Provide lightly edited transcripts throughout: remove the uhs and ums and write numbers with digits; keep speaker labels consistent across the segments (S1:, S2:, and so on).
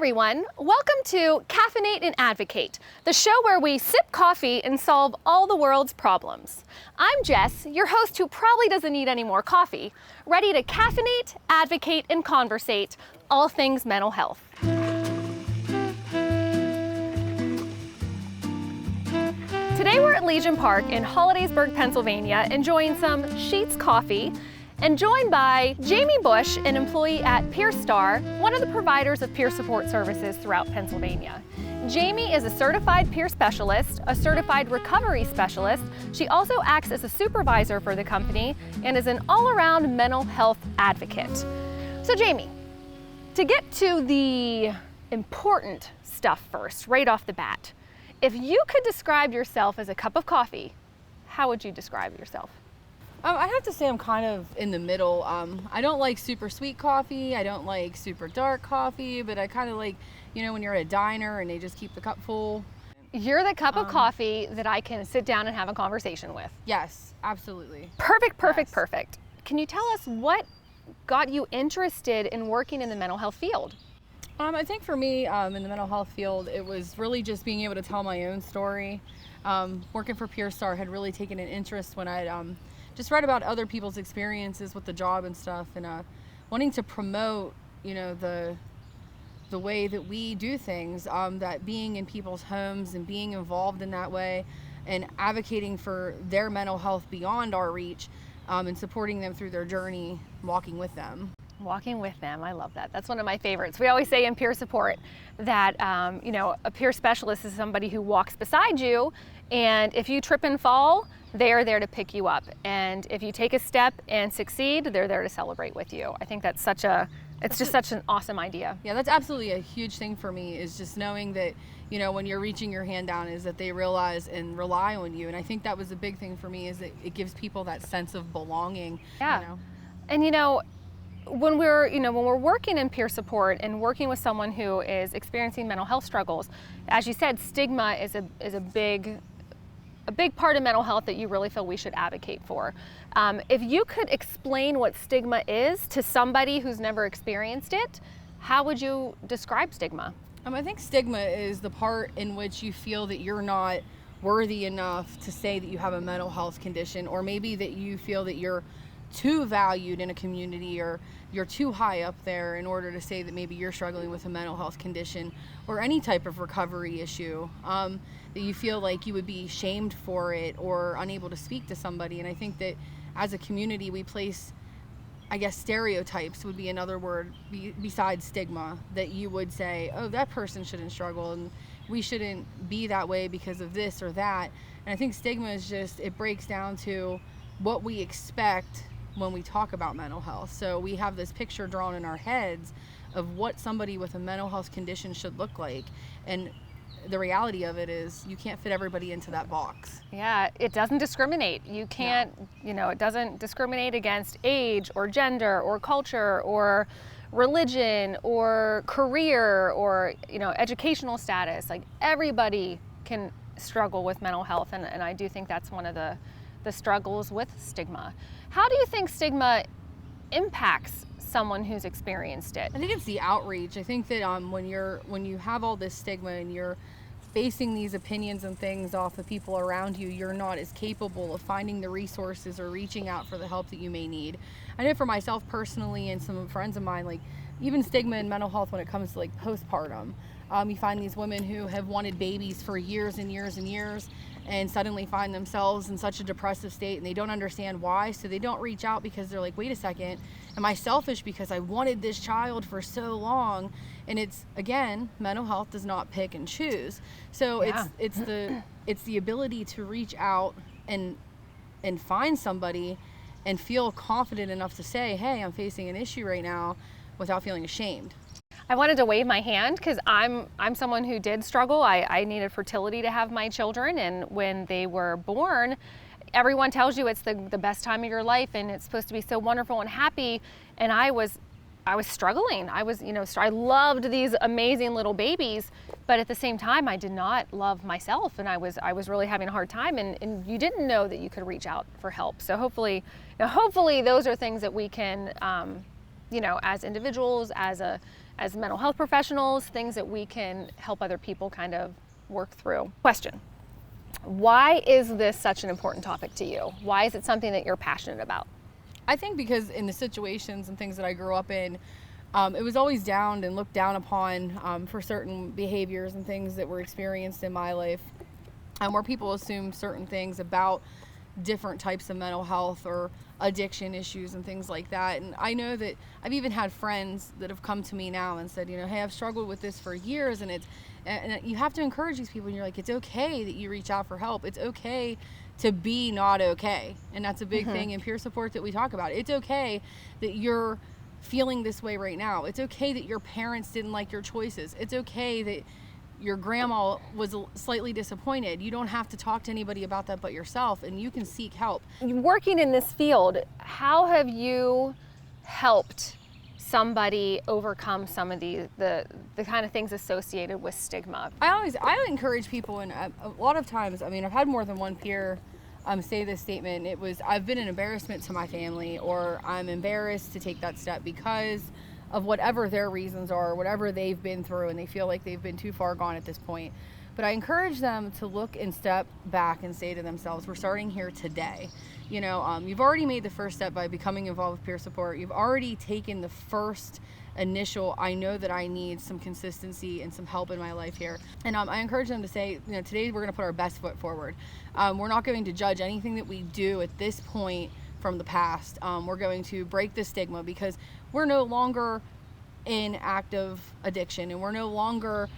S1: everyone, welcome to Caffeinate Advocate, the show where we sip coffee and solve all the world's problems. I'm Jess, your host who probably doesn't need any more coffee, ready to caffeinate, advocate, and conversate all things mental health. Today we're at Legion Park in Hollidaysburg, Pennsylvania, enjoying some Sheetz coffee, and joined by Jamie Bush, an employee at PeerStar, one of the providers of peer support services throughout Pennsylvania. Jamie is a certified peer specialist, a certified recovery specialist. She also acts as a supervisor for the company and is an all-around mental health advocate. So Jamie, to get to the important stuff first, right off the bat, if you could describe yourself as a cup of coffee, how would you describe yourself?
S2: I have to say I'm kind of in the middle. I don't like super sweet coffee. I don't like super dark coffee, but I kind of like, when you're at a diner and they just keep the cup full.
S1: You're the cup of coffee that I can sit down and have a conversation with.
S2: Yes, absolutely.
S1: Perfect. Can you tell us what got you interested in working in the mental health field?
S2: I think for me, in the mental health field, it was really just being able to tell my own story. Working for PeerStar had really taken an interest when I'd just read about other people's experiences with the job and stuff, and wanting to promote, the way that we do things, that being in people's homes and being involved in that way and advocating for their mental health beyond our reach, and supporting them through their journey, walking with them.
S1: Walking with them, I love that. That's one of my favorites. We always say in peer support that, a peer specialist is somebody who walks beside you, and if you trip and fall, they are there to pick you up. And if you take a step and succeed, they're there to celebrate with you. I think that's just such an awesome idea.
S2: Yeah, that's absolutely a huge thing for me, is just knowing that, when you're reaching your hand down, is that they realize and rely on you. And I think that was a big thing for me, is that it gives people that sense of belonging.
S1: Yeah. And when we're working in peer support and working with someone who is experiencing mental health struggles, as you said, stigma is a big part of mental health that you really feel we should advocate for. If you could explain what stigma is to somebody who's never experienced it, how would you describe stigma?
S2: I think stigma is the part in which you feel that you're not worthy enough to say that you have a mental health condition, or maybe that you feel that you're too valued in a community, or you're too high up there in order to say that maybe you're struggling with a mental health condition or any type of recovery issue, that you feel like you would be shamed for it or unable to speak to somebody. And I think that as a community, we place, stereotypes would be another word besides stigma, that you would say, oh, that person shouldn't struggle and we shouldn't be that way because of this or that. And I think stigma is just, it breaks down to what we expect when we talk about mental health. So we have this picture drawn in our heads of what somebody with a mental health condition should look like. And the reality of it is you can't fit everybody into that box.
S1: Yeah, it doesn't discriminate. You can't, it doesn't discriminate against age or gender or culture or religion or career or, educational status. Like, everybody can struggle with mental health, and I do think that's one of the struggles with stigma. How do you think stigma impacts someone who's experienced it?
S2: I think it's the outreach. I think that when you have all this stigma and you're basing these opinions and things off of people around you, you're not as capable of finding the resources or reaching out for the help that you may need. I know for myself personally and some friends of mine, like even stigma in mental health when it comes to like postpartum. You find these women who have wanted babies for years and years and years, and suddenly find themselves in such a depressive state, and they don't understand why, so they don't reach out because they're like, wait a second, am I selfish because I wanted this child for so long? And it's, again, mental health does not pick and choose. So
S1: yeah.
S2: it's the ability to reach out and find somebody and feel confident enough to say, hey, I'm facing an issue right now, without feeling ashamed.
S1: I wanted to wave my hand because I'm someone who did struggle. I needed fertility to have my children, and when they were born, everyone tells you it's the best time of your life and it's supposed to be so wonderful and happy, and I was struggling. I loved these amazing little babies, but at the same time I did not love myself, and I was really having a hard time, and you didn't know that you could reach out for help. So hopefully those are things that we can as individuals, as a as mental health professionals, things that we can help other people kind of work through. Question: why is this such an important topic to you? Why is it something that you're passionate about?
S2: I think because in the situations and things that I grew up in, it was always downed and looked down upon for certain behaviors and things that were experienced in my life, where people assume certain things about different types of mental health or addiction issues and things like that. And I know that I've even had friends that have come to me now and said, hey, I've struggled with this for years, and you have to encourage these people, and you're like, it's okay that you reach out for help. It's okay to be not okay. And that's a big thing in peer support that we talk about. It's okay that you're feeling this way right now. It's okay that your parents didn't like your choices. It's okay that your grandma was slightly disappointed. You don't have to talk to anybody about that but yourself, and you can seek help.
S1: Working in this field, how have you helped somebody overcome some of the kind of things associated with stigma?
S2: I encourage people, and a lot of times, I've had more than one peer say this statement. It was, I've been an embarrassment to my family, or I'm embarrassed to take that step because of whatever their reasons are, whatever they've been through, and they feel like they've been too far gone at this point. But I encourage them to look and step back and say to themselves, we're starting here today. You've already made the first step by becoming involved with peer support. You've already taken the first initial, I know that I need some consistency and some help in my life here. And I encourage them to say, today we're gonna put our best foot forward. We're not going to judge anything that we do at this point from the past. We're going to break the stigma, because we're no longer in active addiction, and we're no longer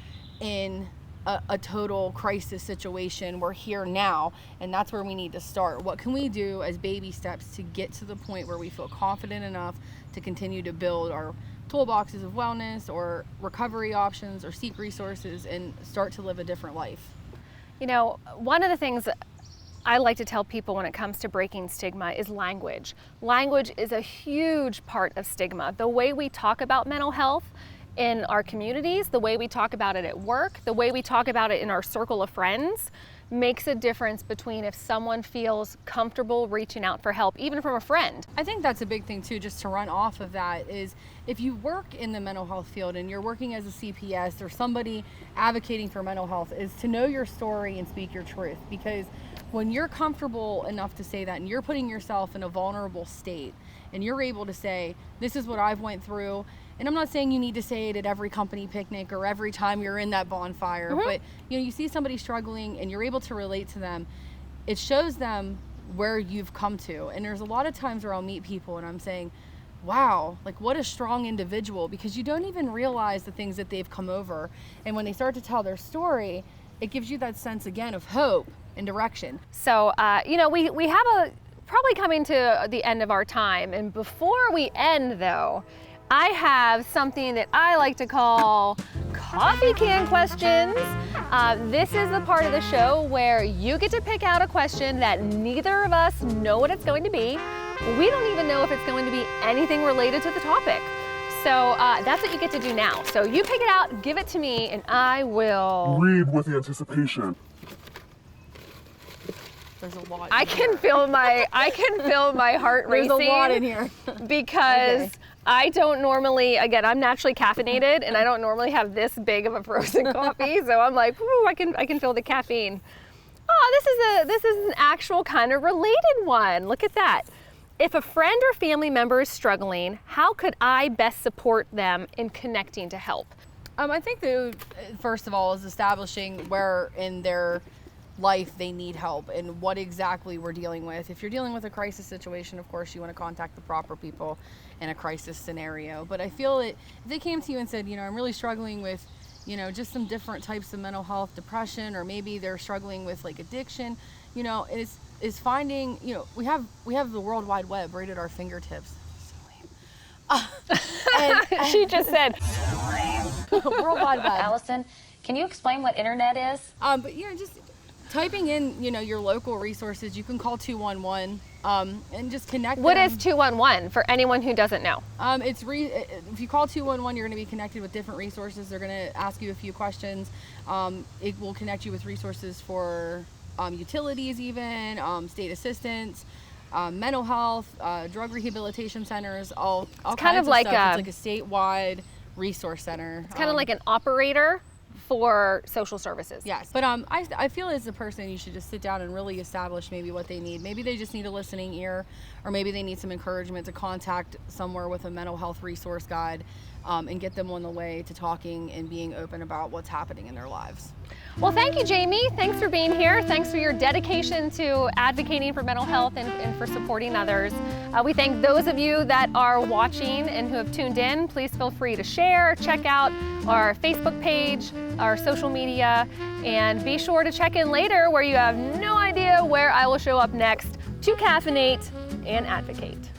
S2: in a total crisis situation. We're here now, and that's where we need to start. What can we do as baby steps to get to the point where we feel confident enough to continue to build our toolboxes of wellness or recovery options, or seek resources and start to live a different life?
S1: One of the things I like to tell people when it comes to breaking stigma is language. Language is a huge part of stigma. The way we talk about mental health in our communities, the way we talk about it at work, the way we talk about it in our circle of friends makes a difference between if someone feels comfortable reaching out for help, even from a friend.
S2: I think that's a big thing too, just to run off of that, is if you work in the mental health field and you're working as a CPS or somebody advocating for mental health, is to know your story and speak your truth. Because when you're comfortable enough to say that, and you're putting yourself in a vulnerable state, and you're able to say, this is what I've went through. And I'm not saying you need to say it at every company picnic or every time you're in that bonfire, but you see somebody struggling and you're able to relate to them, it shows them where you've come to. And there's a lot of times where I'll meet people and I'm saying, wow, like what a strong individual, because you don't even realize the things that they've come over. And when they start to tell their story, it gives you that sense again of hope and direction.
S1: So, we have probably coming to the end of our time. And before we end though, I have something that I like to call coffee can questions. This is the part of the show where you get to pick out a question that neither of us know what it's going to be. We don't even know if it's going to be anything related to the topic. So that's what you get to do now. So you pick it out, give it to me, and I will
S3: read with anticipation.
S2: There's a lot.
S1: I can feel my heart racing.
S2: There's a lot in here.
S1: Because
S2: okay.
S1: I don't normally, again, I'm naturally caffeinated, and I don't normally have this big of a frozen coffee. So I'm like, ooh, I can feel the caffeine. Oh, this is an actual kind of related one. Look at that. If a friend or family member is struggling, how could I best support them in connecting to help?
S2: I think that first of all is establishing where in their life they need help and what exactly we're dealing with. If you're dealing with a crisis situation, of course you want to contact the proper people in a crisis scenario. But I feel that if they came to you and said, I'm really struggling with, just some different types of mental health, depression, or maybe they're struggling with like addiction, is finding, we have the World Wide Web right at our fingertips.
S1: She just said
S2: World Wide Web.
S4: Allison, can you explain what internet is?
S2: But just typing in, your local resources. You can call 211 and just connect.
S1: What
S2: them.
S1: is 211 for anyone who doesn't know?
S2: If you call 211, you're going to be connected with different resources. They're going to ask you a few questions. It will connect you with resources for utilities, even state assistance, mental health, drug rehabilitation centers, all
S1: kind
S2: kinds
S1: of like
S2: stuff. It's like a statewide resource center.
S1: It's kind of like an operator for social services.
S2: Yes, but I feel as a person you should just sit down and really establish maybe what they need. Maybe they just need a listening ear, or maybe they need some encouragement to contact somewhere with a mental health resource guide, and get them on the way to talking and being open about what's happening in their lives.
S1: Well, thank you, Jamie. Thanks for being here. Thanks for your dedication to advocating for mental health and for supporting others. We thank those of you that are watching and who have tuned in. Please feel free to share, check out our Facebook page, our social media, and be sure to check in later where you have no idea where I will show up next to caffeinate and advocate.